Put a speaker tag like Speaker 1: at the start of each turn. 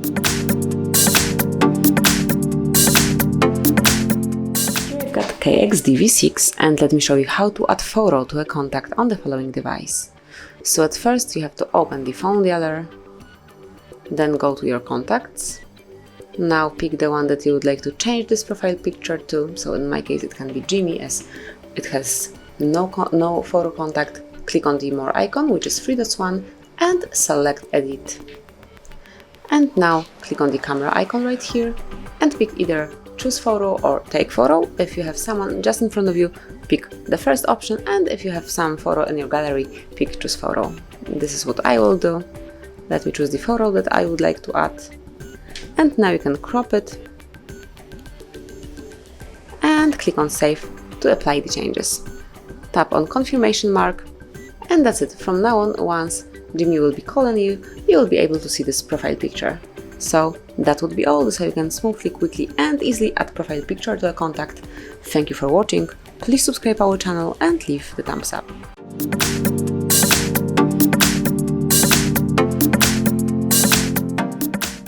Speaker 1: Here I've got KXD V6 and let me show you how to add photo to a contact on the following device. So at first you have to open the phone dialer, then go to your contacts. Now pick the one that you would like to change this profile picture to, so in my case it can be Jimmy as it has no photo contact. Click on the more icon, which is 3.1, and select edit. And now click on the camera icon right here and pick either choose photo or take photo. If you have someone just in front of you, pick the first option, and if you have some photo in your gallery, pick choose photo. This is what I will do. Let me choose the photo that I would like to add. And now you can crop it and click on save to apply the changes. Tap on confirmation mark, and that's it. From now on, once Jimmy will be calling you, you will be able to see this profile picture. So that would be all. This is how you can smoothly, quickly and easily add profile picture to a contact. Thank you for watching. Please subscribe our channel and leave the thumbs up.